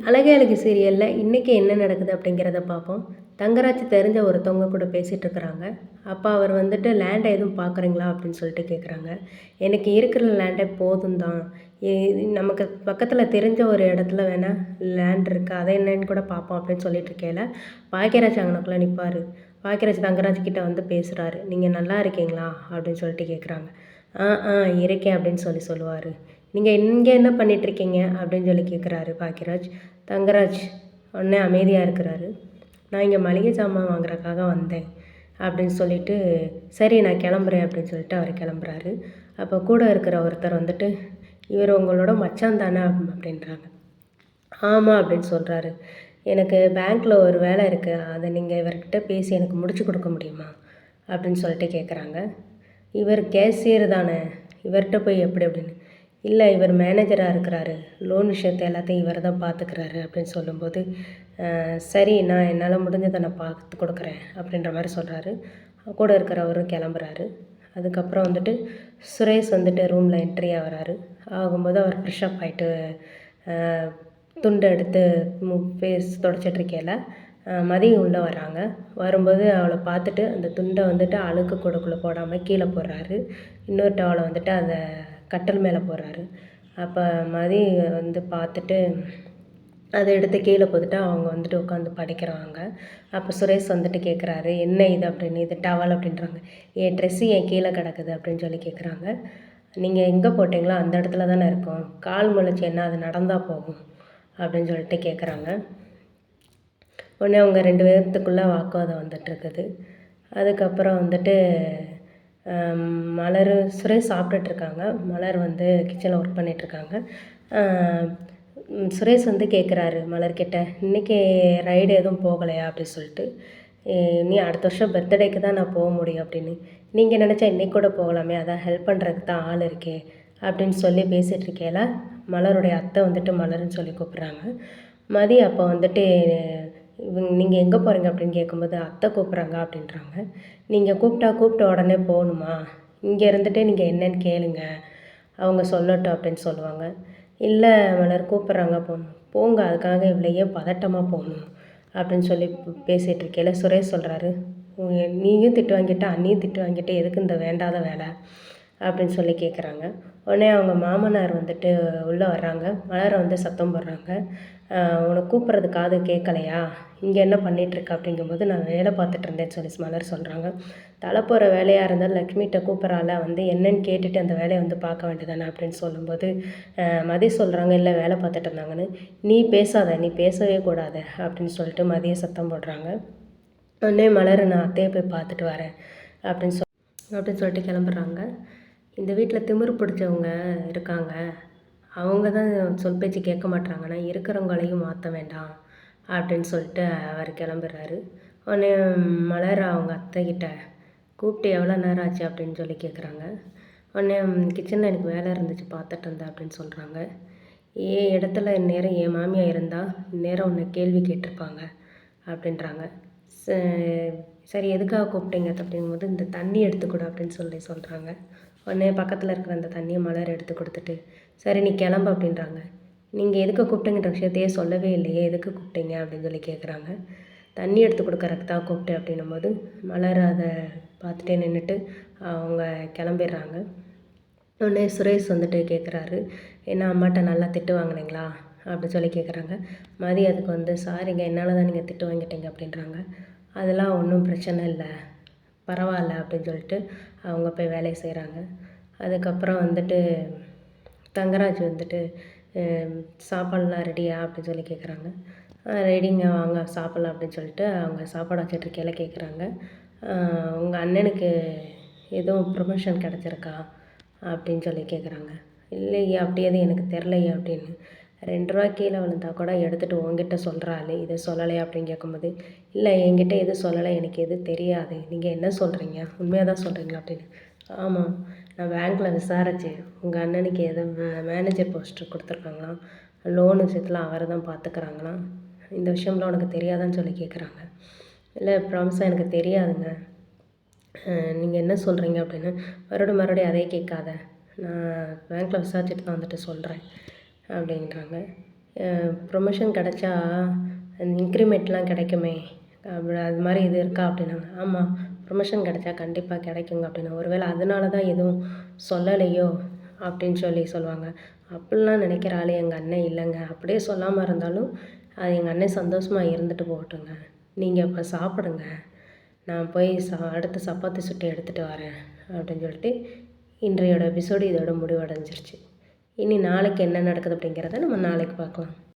அழகே அழகு சீரியலில் இன்றைக்கி என்ன நடக்குது அப்படிங்கிறத பார்ப்போம். தங்கராஜ் தெரிஞ்ச ஒருத்தவங்க கூட பேசிகிட்டு இருக்கிறாங்க. அப்போ அவர் வந்துட்டு லேண்டை எதுவும் பார்க்குறீங்களா அப்படின்னு சொல்லிட்டு கேட்குறாங்க. எனக்கு இருக்கிற லேண்டே போதும் தான். நமக்கு பக்கத்தில் தெரிஞ்ச ஒரு இடத்துல வேணால் லேண்ட் இருக்குது, அதை என்னன்னு கூட பார்ப்போம் அப்படின்னு சொல்லிட்டு இருக்கையில பாக்கியராஜ் அங்கனக்குள்ளே நிற்பார். பாக்கியராஜ் தங்கராஜ் கிட்ட வந்து பேசுகிறாரு. நீங்கள் நல்லா இருக்கீங்களா அப்படின்னு சொல்லிட்டு கேட்குறாங்க. ஆ ஆ இருக்கேன் அப்படின்னு சொல்லுவார். நீங்கள் இங்கே என்ன பண்ணிகிட்ருக்கீங்க அப்படின்னு சொல்லி கேட்குறாரு பாக்கியராஜ். தங்கராஜ் உடனே அமைதியாக இருக்கிறாரு. நான் இங்கே மளிகை சாமான் வாங்குறதுக்காக வந்தேன் அப்படின்னு சொல்லிட்டு, சரி நான் கிளம்புறேன் அப்படின்னு சொல்லிட்டு அவர் கிளம்புறாரு. அப்போ கூட இருக்கிற ஒருத்தர் வந்துட்டு, இவர் உங்களோட மச்சான் தானே அப்படின்றாங்க. ஆமாம் அப்படின்னு சொல்கிறாரு. எனக்கு பேங்க்கில் ஒரு வேலை இருக்குது, அதை நீங்கள் இவர்கிட்ட பேசி எனக்கு முடிச்சு கொடுக்க முடியுமா அப்படின்னு சொல்லிட்டு கேட்குறாங்க. இவர் கேஷியர் தானே, இவர்கிட்ட போய் எப்படி அப்படின்னு. இல்லை இவர் மேனேஜராக இருக்கிறாரு, லோன் விஷயத்தை எல்லாத்தையும் இவர் தான் பார்த்துக்கிறாரு அப்படின்னு சொல்லும்போது, சரி நான் என்னால் முடிஞ்சதை நான் பார்த்து கொடுக்குறேன் அப்படின்ற மாதிரி சொல்கிறாரு. கூட இருக்கிறவரும் கிளம்புறாரு. அதுக்கப்புறம் வந்துட்டு சுரேஷ் வந்துட்டு ரூமில் என்ட்ரி ஆகிறாரு. ஆகும்போது அவர் ஃப்ரெஷ்ஷப் ஆகிட்டு துண்டை எடுத்து ஃபேஸ் தொடச்சிட்ருக்கையில் மதியம் உள்ளே வராங்க. வரும்போது அவளை பார்த்துட்டு அந்த துண்டை வந்துட்டு அழுக்கு கூடக்குள்ளே போடாமல் கீழே போடுறாரு. இன்னொரு டவலை வந்துட்டு அதை கட்டில் மேலே போடுறாரு. அப்போ மதி வந்து பார்த்துட்டு அதை எடுத்து கீழே போட்டுட்டு அவங்க வந்துட்டு உட்காந்து படிக்கிறாங்க. அப்போ சுரேஷ் வந்துட்டு கேட்குறாரு, என்ன இது அப்படின்னு. இது டவல் அப்படின்றாங்க. என் ட்ரெஸ்ஸு என் கீழே கிடக்குது அப்படின்னு சொல்லி கேட்குறாங்க. நீங்கள் எங்கே போட்டிங்களோ அந்த இடத்துல தானே இருக்கும், கால் முளைச்சி என்ன அது நடந்தால் போகும் அப்படின்னு சொல்லிட்டு கேட்குறாங்க. உடனே அவங்க 2 பேர்த்துக்குள்ளே வாக்குவாதம் வந்துட்டுருக்குது. அதுக்கப்புறம் வந்துட்டு மலர் சுரேஷ் சாப்பிட்டுட்ருக்காங்க. மலர் வந்து கிச்சனில் ஒர்க் பண்ணிகிட்ருக்காங்க. சுரேஷ் வந்து கேட்குறாரு மலர்கிட்ட, இன்றைக்கி ரைடு எதுவும் போகலையா அப்படின்னு சொல்லிட்டு. நீ அடுத்த வருஷம் பர்த்டேக்கு தான் நான் போக முடியும் அப்படின்னு. நீங்கள் நினச்சா இன்றைக்கி கூட போகலாமே, அதான் ஹெல்ப் பண்ணுறதுக்கு தான் ஆள் இருக்கே அப்படின்னு சொல்லி பேசிகிட்ருக்கையில மலருடைய அத்தை வந்துட்டு மலர்னு சொல்லி கூப்பிட்றாங்க. மதி அப்போ வந்துட்டு நீங்கள் எங்கே போகிறீங்க அப்படின்னு கேட்கும்போது, அத்தை கூப்பிட்றாங்க அப்படின்றாங்க. நீங்கள் கூப்பிட்ட உடனே போகணுமா, இங்கே இருந்துகிட்டே நீங்கள் என்னன்னு கேளுங்க, அவங்க சொல்லட்டும் அப்படின்னு சொல்லுவாங்க. இல்லை மலர் கூப்பிட்றாங்க போங்க, அதுக்காக இவ்வளோ ஏன் பதட்டமாக போகணும் அப்படின்னு சொல்லி பேசிகிட்டு இருக்கையில் சுரேஷ் சொல்கிறாரு, நீயும் திட்டு வாங்கிட்ட அண்ணியும் திட்டு வாங்கிட்டு எதுக்கு இந்த வேண்டாத வேலை அப்படின்னு சொல்லி கேட்குறாங்க. உடனே அவங்க மாமனார் வந்துட்டு உள்ளே வர்றாங்க. மலரை வந்து சத்தம் போடுறாங்க. உனக்கு கூப்பிட்றது காது கேட்கலையா, இங்கே என்ன பண்ணிகிட்ருக்க அப்படிங்கும்போது, நான் வேலை பார்த்துட்டு இருந்தேன்னு சொல்லி மலர் சொல்கிறாங்க. தலை போகிற வேலையாக இருந்தாலும் லக்ஷ்மிகிட்ட கூப்பிட்றால வந்து என்னன்னு கேட்டுட்டு அந்த வேலையை வந்து பார்க்க வேண்டியதானே அப்படின்னு சொல்லும்போது, மதி சொல்கிறாங்க, இல்லை வேலை பார்த்துட்டு இருந்தாங்கன்னு. நீ பேசாத, நீ பேசவே கூடாது அப்படின்னு சொல்லிட்டு மதியை சத்தம் போடுறாங்க. உடனே மலர் நான் அத்தையை போய் பார்த்துட்டு வரேன் அப்படின்னு சொல்லிட்டு கிளம்புறாங்க. இந்த வீட்டில் திமிரு பிடிச்சவங்க இருக்காங்க, அவங்க தான் சொல் பேச்சு கேட்க மாட்டாங்கன்னா இருக்கிறவங்களையும் மாற்ற வேண்டாம் அப்படின்னு சொல்லிட்டு அவர் கிளம்புறாரு. உடனே மலர் அவங்க அத்தைக்கிட்ட கூப்பிட்டு எவ்வளோ நேரம் ஆச்சு அப்படின்னு சொல்லி கேட்குறாங்க. உடனே கிச்சனில் எனக்கு வேலை இருந்துச்சு பார்த்துட்டு இருந்தேன் அப்படின்னு சொல்கிறாங்க. இடத்துல இந்நேரம் என் மாமியார் இருந்தால் இந்நேரம் உன்னை கேள்வி கேட்டிருப்பாங்க அப்படின்றாங்க. சரி எதுக்காக கூப்பிட்டீங்க அப்படிங்கும்போது, இந்த தண்ணி எடுத்துக்கூட அப்படின்னு சொல்கிறாங்க. உடனே பக்கத்தில் இருக்கிற அந்த தண்ணியை மலர் எடுத்து கொடுத்துட்டு, சரி நீ கிளம்பு அப்படின்றாங்க. நீங்கள் எதுக்கு கூப்பிட்டீங்கன்ற விஷயத்தையே சொல்லவே இல்லையே, எதுக்கு கூப்பிட்டீங்க அப்படின்னு சொல்லி கேட்குறாங்க. தண்ணி எடுத்து கொடுக்கறதுக்கு தான் கூப்பிட்டேன் அப்படின்னும்போது, மலர் அதை பார்த்துட்டே நின்றுட்டு அவங்க கிளம்பிடுறாங்க. உடனே சுரேஷ் வந்துட்டு கேட்குறாரு, என்ன அம்மாட்ட நல்லா திட்டு வாங்கினீங்களா அப்படின்னு சொல்லி கேட்குறாங்க. மதி அதுக்கு வந்து, சாரிங்க என்னால் தான் நீங்கள் திட்டு வாங்கிட்டீங்க அப்படின்றாங்க. அதெல்லாம் ஒன்றும் பிரச்சனை இல்லை, பரவாயில்ல அப்படின்னு சொல்லிட்டு அவங்க போய் வேலையை செய்கிறாங்க. அதுக்கப்புறம் வந்துட்டு தங்கராஜ் வந்துட்டு சாப்பாடுலாம் ரெடியா அப்படின்னு சொல்லி கேட்குறாங்க. ரெடிங்க வாங்க சாப்பிட்லாம் அப்படின்னு சொல்லிட்டு அவங்க சாப்பாடு வச்சிட்ருக்கையில கேட்குறாங்க, உங்கள் அண்ணனுக்கு எதுவும் ப்ரொமோஷன் கிடச்சிருக்கா அப்படின்னு சொல்லி கேட்குறாங்க. இல்லையே அப்படி எதுவும் எனக்கு தெரிலையே அப்படின்னு. 2 ரூபா கீழே விழுந்தா கூட எடுத்துகிட்டு உங்ககிட்ட சொல்கிறாளே, இதை சொல்லலையா அப்படின்னு கேட்கும்போது, இல்லை என்கிட்ட எதுவும் சொல்லலை, எனக்கு எதுவும் தெரியாது, நீங்கள் என்ன சொல்கிறீங்க, உண்மையாக தான் சொல்கிறீங்களா அப்படின்னு. ஆமாம், நான் பேங்க்கில் விசாரித்தேன், உங்கள் அண்ணனுக்கு எதுவும் மேனேஜர் போஸ்ட்டு கொடுத்துருக்காங்களாம், லோன் விஷயத்தில் அவர் தான் பார்த்துக்கிறாங்களாம், இந்த விஷயம்லாம் உனக்கு தெரியாதான்னு சொல்லி கேட்குறாங்க. இல்லை ப்ராமிஸாக எனக்கு தெரியாதுங்க, நீங்கள் என்ன சொல்கிறீங்க அப்படின்னு. மறுபடியும் அதே கேட்காத, நான் பேங்க்கில் விசாரிச்சுட்டு தான் வந்துட்டு சொல்கிறேன் அப்படின்றாங்க. ப்ரொமோஷன் கிடச்சா இன்க்ரிமெண்ட்லாம் கிடைக்குமே அப்படி அது மாதிரி இது இருக்கா அப்படின்னாங்க. ஆமாம், ப்ரொமோஷன் கிடச்சா கண்டிப்பாக கிடைக்குங்க அப்படின்னா. ஒருவேளை அதனால தான் எதுவும் சொல்லலையோ அப்படின்னு சொல்லுவாங்க. அப்படிலாம் நினைக்கிற ஆள் எங்கள் அண்ணன் இல்லைங்க. அப்படியே சொல்லாமல் இருந்தாலும் அது எங்கள் அண்ணன் சந்தோஷமாக இருந்துட்டு போகட்டுங்க. நீங்கள் இப்போ சாப்பிடுங்க, நான் போய் அடுத்து சப்பாத்தி சுட்டு எடுத்துகிட்டு வரேன் அப்படின்னு சொல்லிட்டு இன்றையோட எபிசோடு இதோட முடிவடைஞ்சிருச்சு. இனி நாளைக்கு என்ன நடக்குது அப்படிங்கிறத நம்ம நாளைக்கு பார்க்கலாம்.